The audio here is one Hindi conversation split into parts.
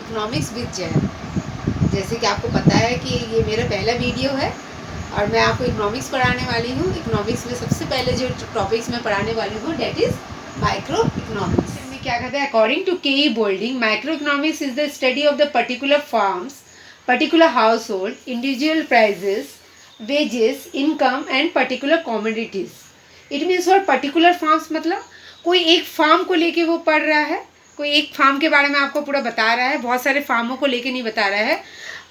इकोनॉमिक्स विद जय। जैसे कि आपको पता है कि ये मेरा पहला वीडियो है और मैं आपको इकोनॉमिक्स पढ़ाने वाली हूँ। इकोनॉमिक्स में सबसे पहले जो टॉपिक्स मैं पढ़ाने वाली हूँ डेट इज़ माइक्रो इकोनॉमिक्स। में क्या कहते हैं, according to K E Boulding, microeconomics is the study of the particular firms, particular household, individual prices, wages, income and particular commodities. It means और पर्टिकुलर फार्म्स मतलब कोई एक फार्म को लेके वो पढ़ रहा है, कोई एक फार्म के बारे में आपको पूरा बता रहा है, बहुत सारे फार्मों को लेके नहीं बता रहा है।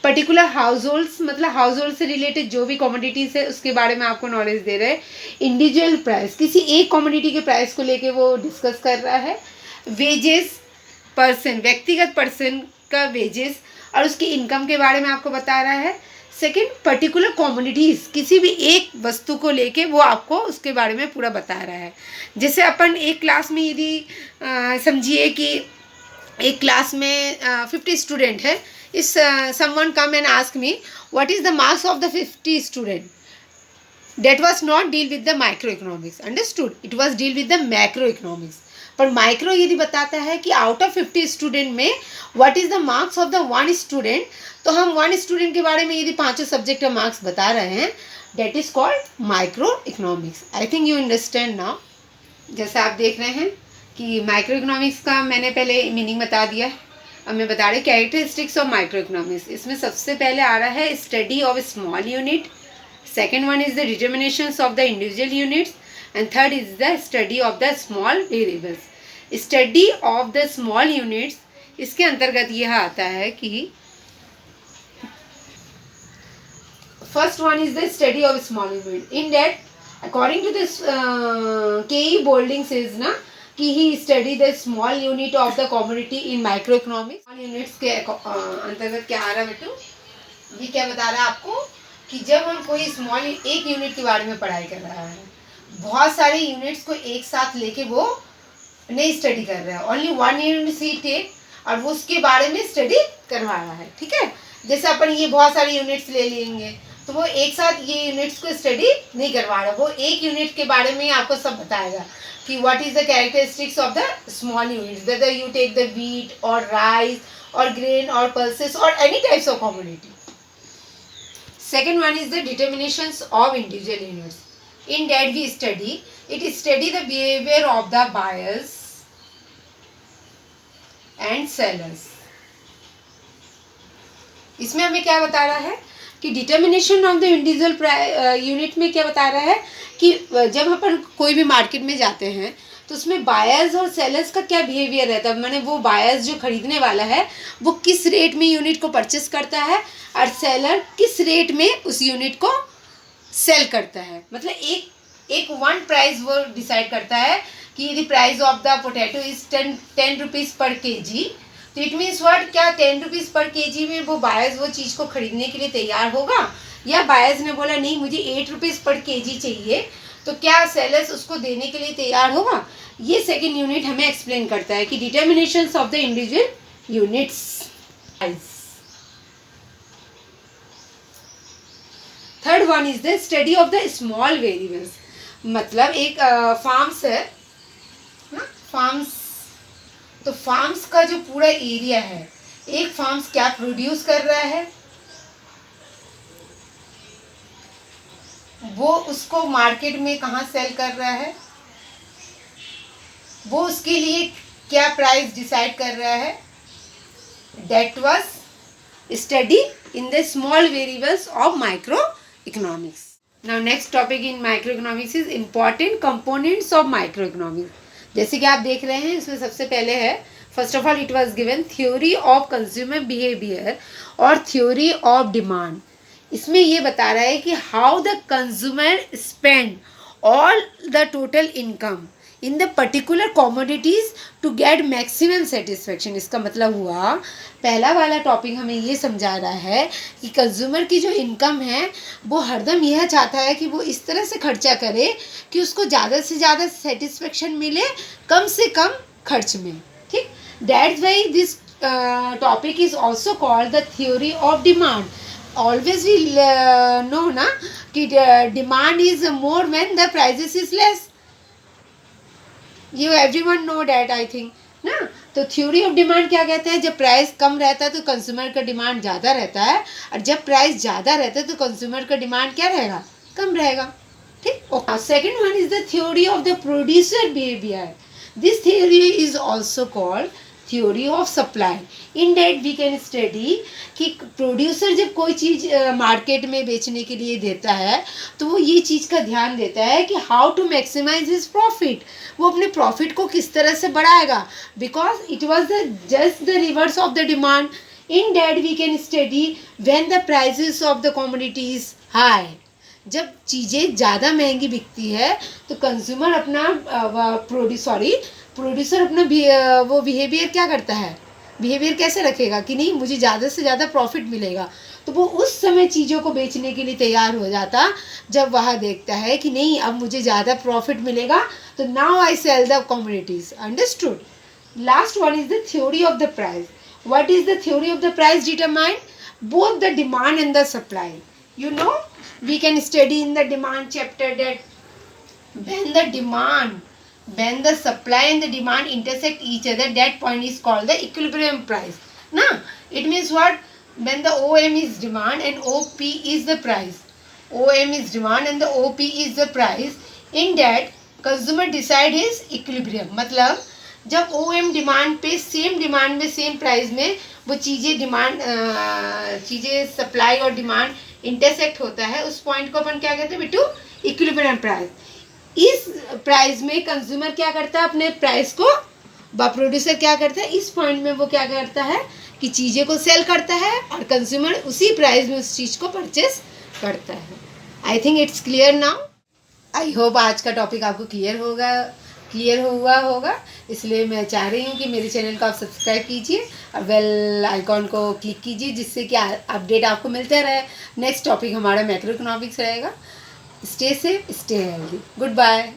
पर्टिकुलर हाउस होल्ड्स मतलब हाउस होल्ड से रिलेटेड जो भी कमोडिटीज है उसके बारे में आपको नॉलेज दे रहे हैं। इंडिविजुअल प्राइस, किसी एक कमोडिटी के प्राइस को लेके वो डिस्कस कर रहा है। वेजेस, पर्सन, व्यक्तिगत पर्सन का वेजेस और उसकी इनकम के बारे में आपको बता रहा है। सेकंड, पर्टिकुलर कॉमोडिटीज़, किसी भी एक वस्तु को लेके वो आपको उसके बारे में पूरा बता रहा है। जैसे अपन एक क्लास में यदि समझिए कि एक क्लास में 50 स्टूडेंट है, इस someone come and ask me what is the marks of the 50 student, that was not deal with the microeconomics, understood, it was deal with the macroeconomics। पर माइक्रो यदि बताता है कि आउट ऑफ 50 स्टूडेंट में what is the marks of the one student, तो हम वन स्टूडेंट के बारे में यदि पांचों सब्जेक्ट का मार्क्स बता रहे हैं, that is called micro economics. I think you understand now. जैसा आप देख रहे हैं कि माइक्रो इकोनॉमिक्स का मैंने पहले मीनिंग बता दिया। अब मैं बता रही कैरेक्टरिस्टिक्स ऑफ माइक्रो इकोनॉमिक्स। इसमें सबसे पहले आ रहा है study of small unit, second one is the determinations of the individual units, and third is the study of the small variables। study of the small units, इसके अंतर्गत यह आता है कि first one is the study of small unit, in that according to this ke bolding says ना कि he study the small unit of the commodity in microeconomics। small units के अंतर्गत क्या आ रहा है बेटू, ये क्या बता रहा है आपको कि जब हम कोई स्मॉल एक यूनिट के बारे में पढ़ाई कर रहा है, बहुत सारे यूनिट्स को एक साथ लेके वो नहीं स्टडी कर रहा है, ओनली वन यूनिट ही टेक और वो उसके बारे में स्टडी करवा रहा है। ठीक है, जैसे अपन ये बहुत सारे यूनिट्स ले लेंगे तो वो एक साथ ये यूनिट्स को स्टडी नहीं करवा रहा, वो एक यूनिट के बारे में आपको सब बताएगा कि what is the characteristics of the small unit, whether you take the wheat और राइस और ग्रेन और पल्सेस और any types of commodity. Second one is the determinations of individual units. In that we study the behavior of the buyers and sellers। इसमें हमें क्या बता रहा है कि determination of the individual unit में क्या बता रहा है कि जब अपन कोई भी मार्केट में जाते हैं तो उसमें बायर्स और सेलर्स का क्या बिहेवियर रहता है, मैंने वो बायर्स जो खरीदने वाला है वो किस रेट में यूनिट को परचेस करता है और सेलर किस रेट में उस यूनिट को सेल करता है। मतलब एक वन प्राइस वो डिसाइड करता है कि यदि price of the potato is 10 rupees पर केजी, तो इट मीन्स व्हाट, क्या 10 रुपीज़ पर केजी में वो बायर्स वो चीज़ को खरीदने के लिए तैयार होगा, या बायर्स ने बोला नहीं मुझे 8 रुपीज़ पर केजी चाहिए, तो क्या सेलर्स उसको देने के लिए तैयार होगा। ये सेकंड यूनिट हमें एक्सप्लेन करता है कि determinations of the individual units. Third one is the study of the small variables. मतलब एक फार्म्स है ना, फार्म्स, तो फार्म्स का जो पूरा एरिया है, एक फार्म्स क्या प्रोड्यूस कर रहा है वो उसको मार्केट में कहाँ सेल कर रहा है, वो उसके लिए क्या प्राइस डिसाइड कर रहा है, that was study in the small variables of micro economics. Now next topic in micro economics is important components of micro economics. जैसे कि आप देख रहे हैं इसमें सबसे पहले है, first of all it was given theory of consumer behaviour और थ्योरी ऑफ डिमांड। इसमें ये बता रहा है कि how the consumer spend all the total income in the particular commodities to get maximum satisfaction. इसका मतलब हुआ पहला वाला टॉपिक हमें ये समझा रहा है कि कंज्यूमर की जो इनकम है वो हरदम यह चाहता है कि वो इस तरह से खर्चा करे कि उसको ज़्यादा से ज़्यादा सेटिस्फेक्शन मिले कम से कम खर्च में। ठीक, that's why this topic is also called the theory of demand. Always we know ना कि demand is more when the prices is less, you everyone know that I think ना। तो थ्योरी ऑफ डिमांड क्या कहते हैं, जब प्राइस कम रहता है तो कंज्यूमर का डिमांड ज़्यादा रहता है, और जब प्राइस ज़्यादा रहता है तो कंज्यूमर का डिमांड क्या रहेगा, कम रहेगा। ठीक। Second one is the theory of the producer behaviour. This theory is also called theory of supply. In that we can study कि प्रोड्यूसर जब कोई चीज़ मार्केट में बेचने के लिए देता है तो वो ये चीज़ का ध्यान देता है कि how to maximise his profit, वो अपने प्रॉफिट को किस तरह से बढ़ाएगा, because it was the just the reverse of the demand. In that we can study when the prices of the commodity is high. जब चीज़ें ज़्यादा महंगी बिकती है तो कंज्यूमर अपना प्रोड्यूसर अपना वो बिहेवियर क्या करता है, बिहेवियर कैसे रखेगा कि नहीं मुझे ज़्यादा से ज़्यादा प्रॉफिट मिलेगा, तो वो उस समय चीज़ों को बेचने के लिए तैयार हो जाता जब वह देखता है कि नहीं अब मुझे ज़्यादा प्रॉफिट मिलेगा, तो now I sell the commodities. Understood. Last one is the theory of the price. What is the theory of the price? Determine both the demand and the supply. You know, we can study in the demand chapter that when the supply and the demand intersect each other, that point is called the equilibrium price. Now, it means what? When the OM is demand and OP is the price. OM is demand and the OP is the price. In that, consumer decide his equilibrium. मतलब जब OM डिमांड पे सेम डिमांड में सेम प्राइस में वो चीज़ें सप्लाई और डिमांड इंटरसेक्ट होता है, उस पॉइंट को अपन क्या कहते हैं बेटू? Equilibrium price. इस प्राइस में कंज्यूमर क्या करता है, अपने प्राइस को प्रोड्यूसर क्या करता है, इस पॉइंट में वो क्या करता है कि चीज़ें को सेल करता है और कंज्यूमर उसी प्राइस में उस चीज़ को परचेस करता है। I think it's clear now. I hope आज का टॉपिक आपको क्लियर हुआ होगा, इसलिए मैं चाह रही हूँ कि मेरे चैनल को आप सब्सक्राइब कीजिए और बेल आइकॉन को क्लिक कीजिए, जिससे कि अपडेट आपको मिलते रहे। नेक्स्ट टॉपिक हमारा मैक्रो इकोनॉमिक्स रहेगा। Stay safe, stay healthy. Good bye.